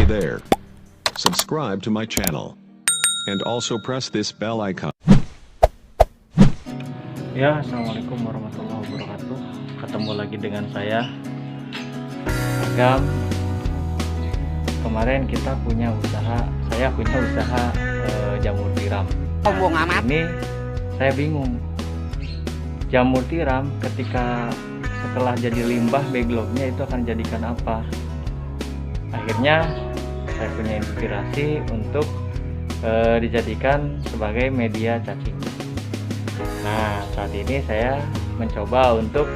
Hey there. Subscribe to my channel. And also press this bell icon. Ya, assalamualaikum warahmatullahi wabarakatuh. Ketemu lagi dengan saya, Agam. Kemarin saya punya usaha jamur tiram. Ini saya bingung. Jamur tiram setelah jadi limbah backlognya itu akan jadikan apa? Akhirnya saya punya inspirasi untuk dijadikan sebagai media cacing. Nah, saat ini saya mencoba untuk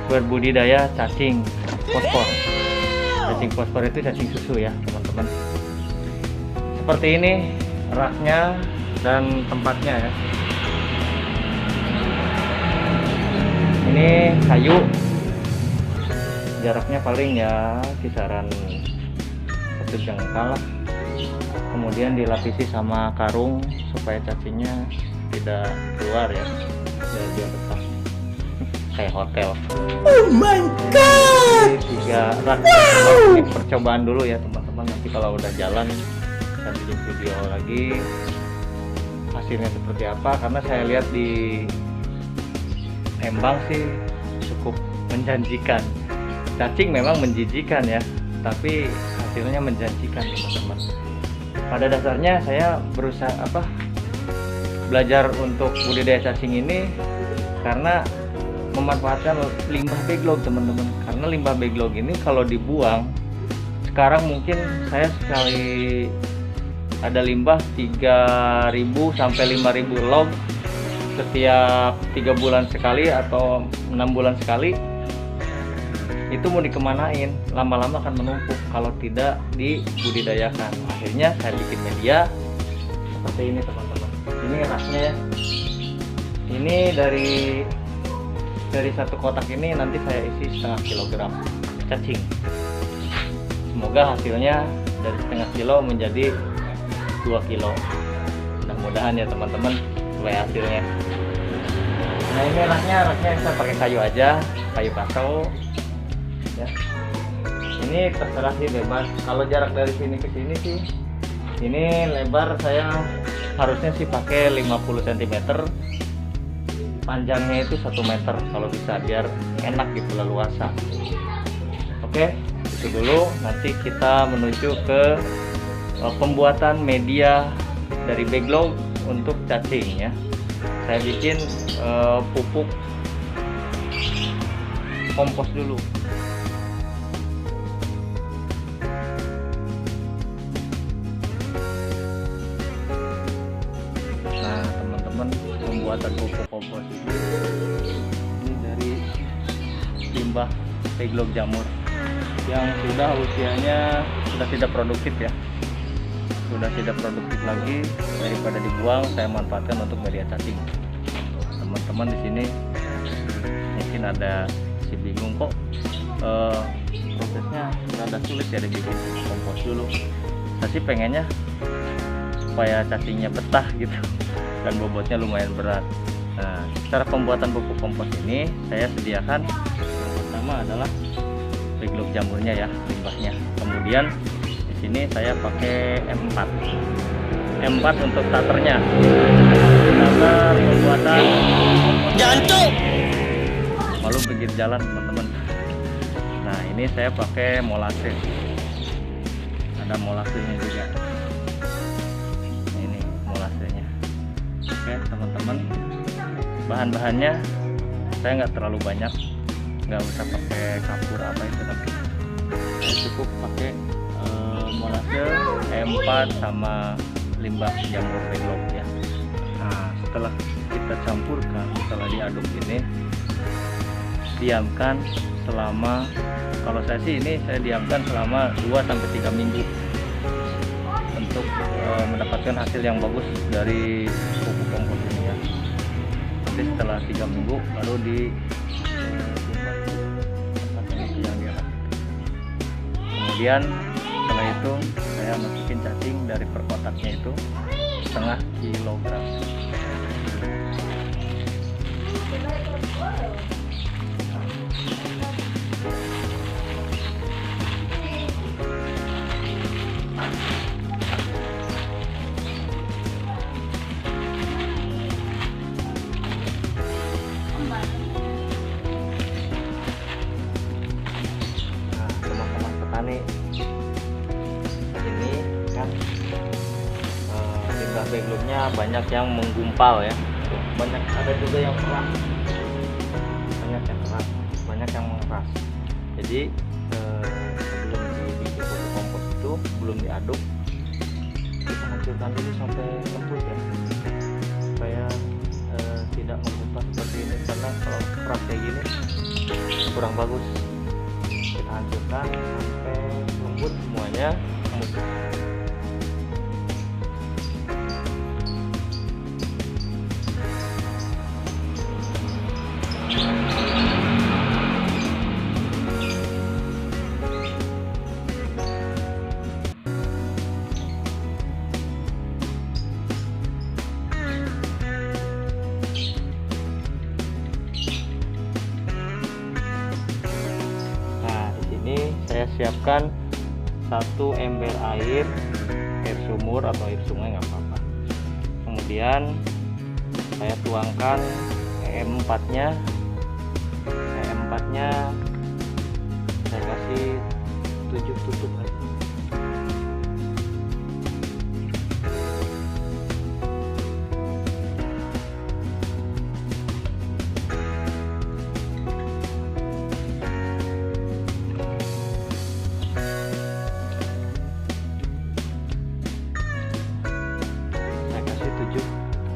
berbudidaya cacing fosfor. Cacing fosfor itu cacing susu ya, teman-teman. Seperti ini raknya dan tempatnya ya. Ini kayu, jaraknya paling ya kisaran 1 jengkal lah. Kemudian dilapisi sama karung supaya cacingnya tidak keluar ya, biar tetap kayak hotel. Oh my god! 3 rak. Ini percobaan dulu ya teman-teman, nanti kalau udah jalan saya bikin video lagi hasilnya seperti apa, karena saya lihat di Embang sih cukup menjanjikan. Cacing memang menjijikan ya, tapi hasilnya menjanjikan teman-teman. Pada dasarnya saya berusaha belajar untuk budidaya cacing ini karena memanfaatkan limbah backlog teman-teman. Karena limbah backlog ini kalau dibuang, sekarang mungkin saya sekali ada limbah 3.000 sampai 5.000 log setiap 3 bulan sekali atau 6 bulan sekali. Itu mau dikemanain, lama-lama akan menumpuk kalau tidak dibudidayakan. Akhirnya saya bikin media seperti ini teman-teman. Ini raknya ya. Ini dari satu kotak ini nanti saya isi 0,5 kilogram cacing. Semoga hasilnya dari 0,5 kilo menjadi 2 kilo. Mudah-mudahan ya teman-teman sesuai hasilnya. Nah, ini raknya saya pakai kayu aja, kayu pasau ya. Ini terserah sih, bebas. Kalau jarak dari sini ke sini sih, ini lebar saya harusnya sih pakai 50 cm, panjangnya itu 1 meter kalau bisa, biar enak gitu leluasa. Oke, itu dulu. Nanti kita menuju ke pembuatan media dari backlog untuk cacing ya. Saya bikin pupuk kompos dulu. Nah teman-teman, pembuatan pupuk kompos ini dari limbah backlog jamur yang sudah usianya sudah tidak produktif ya. Sudah tidak produktif lagi, daripada dibuang saya manfaatkan untuk media cacing. Teman-teman di sini mungkin ada si bingung kok prosesnya rada sulit ya dibikin kompos dulu. Saya sih pengennya supaya cacingnya betah gitu dan bobotnya lumayan berat. Nah, cara pembuatan pupuk kompos ini saya sediakan yang pertama adalah backlog jamurnya ya, limbahnya. Kemudian sini saya pakai M4 untuk starternya, starter pembuatan jantung malu pinggir jalan teman-teman. Nah ini saya pakai molasses, ada molasesnya juga, ini molasesnya. Oke teman-teman, bahan-bahannya saya nggak terlalu banyak, nggak usah pakai kapur apa itu, tapi cukup pakai molasses, M4 sama limbah jamur backlog ya. Nah setelah kita campurkan, setelah diaduk ini diamkan selama, kalau saya sih ini saya diamkan selama 2-3 minggu untuk mendapatkan hasil yang bagus dari pupuk kompos ini ya. Nanti setelah 3 minggu baru kemudian setelah itu saya masukin cacing dari per kotaknya itu 0,5 kilogram. dasarnya banyak yang menggumpal ya. Banyak, ada juga yang keras, banyak yang keras, banyak yang mengeras. Jadi sebelum dibikin pupuk kompos itu, belum diaduk, kita hancurkan dulu sampai lembut ya, supaya tidak menggumpal seperti ini, karena kalau keras kayak gini kurang bagus. Kita hancurkan sampai lembut semuanya. Saya siapkan 1 ember air sumur atau air sungai, nggak apa-apa. Kemudian saya tuangkan EM4 nya saya kasih 7 tutup aja.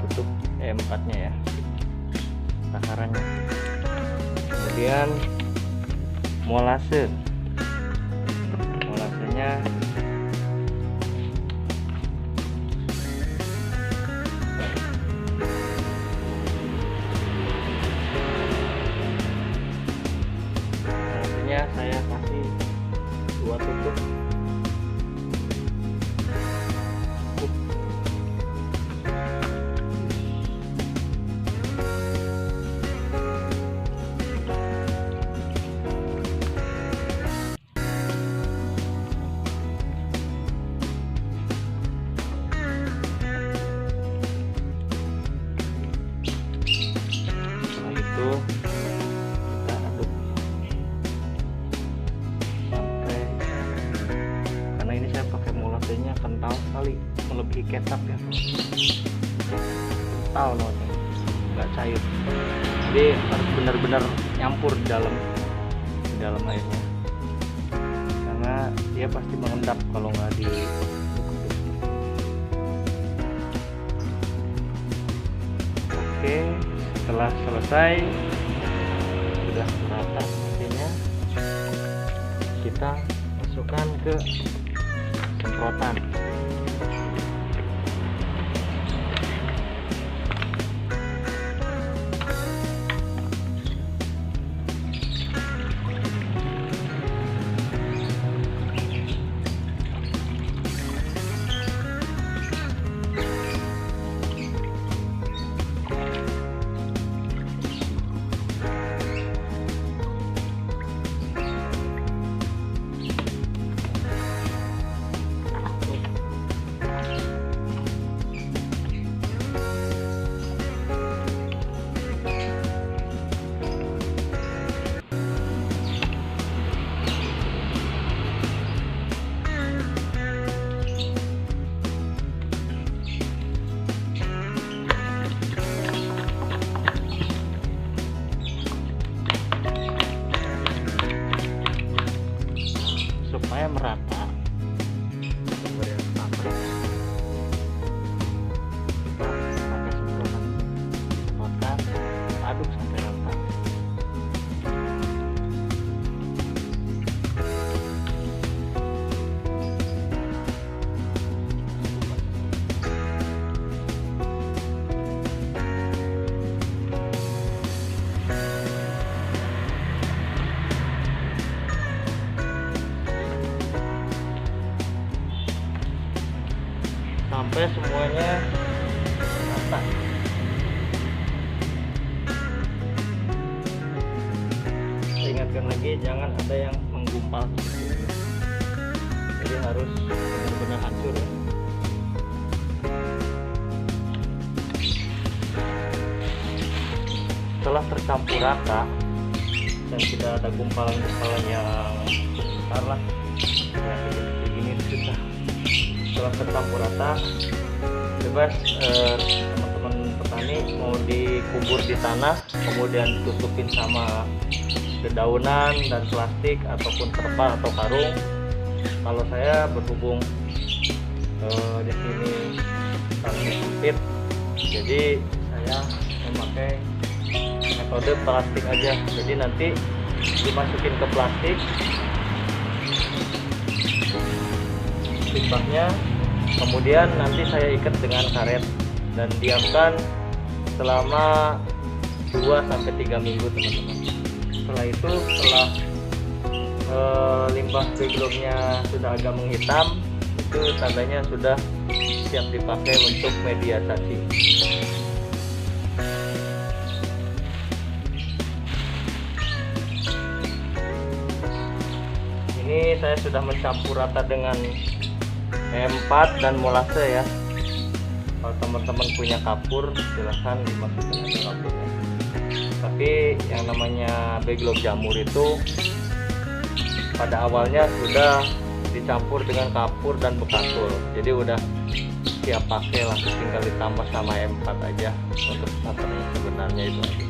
Tutup E4 nya ya, takarannya. Kemudian molasenya saya kasih 2 tutup. Kita aduk sampai, karena ini saya pakai molasenya kental sekali, melebihi kecap ya, kental banget, nggak cair. Jadi harus benar-benar nyampur di dalam airnya, karena dia pasti mengendap kalau nggak di. Oke, setelah selesai, sudah merata sepertinya, kita masukkan ke semprotan. Supaya merata, kemudian kita pakai semprotan, aduk sampai rata. Sampai semuanya rata. Saya ingatkan lagi, jangan ada yang menggumpal seperti ini. Jadi harus benar-benar hancur ya. Setelah tercampur rata dan tidak ada gumpalan-gumpalan yang besar lah, ya, begini sudah. Setelah tercampur rata, bebas teman-teman petani mau dikubur di tanah kemudian tutupin sama dedaunan dan plastik ataupun terpal atau karung. Kalau saya berhubung di sini tanahnya sempit, jadi saya memakai metode plastik aja. Jadi nanti dimasukin ke plastik limbahnya, kemudian nanti saya ikat dengan karet dan diamkan selama 2-3 minggu teman-teman. Setelah itu, setelah limbah backgroundnya sudah agak menghitam, itu tandanya sudah siap dipakai untuk media cacing. Ini saya sudah mencampur rata dengan M4 dan molase ya. Kalau teman-teman punya kapur silahkan dimasukin aja kapurnya. Tapi yang namanya backlog jamur itu pada awalnya sudah dicampur dengan kapur dan bekatul, jadi udah siap pakai lah, tinggal ditambah sama M4 aja untuk starternya sebenarnya itu aja.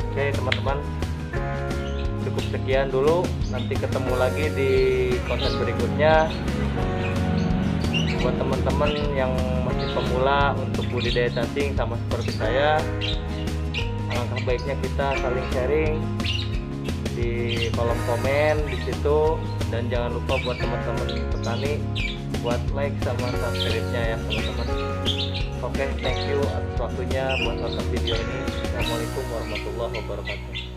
Oke teman-teman, cukup sekian dulu, nanti ketemu lagi di konten berikutnya. Buat teman-teman yang masih pemula untuk budidaya cacing sama seperti saya, alangkah baiknya kita saling sharing di kolom komen di situ, dan jangan lupa buat teman-teman petani buat like sama subscribe-nya ya teman-teman. Oke, thank you atas waktunya buat nonton video ini. Assalamualaikum warahmatullahi wabarakatuh.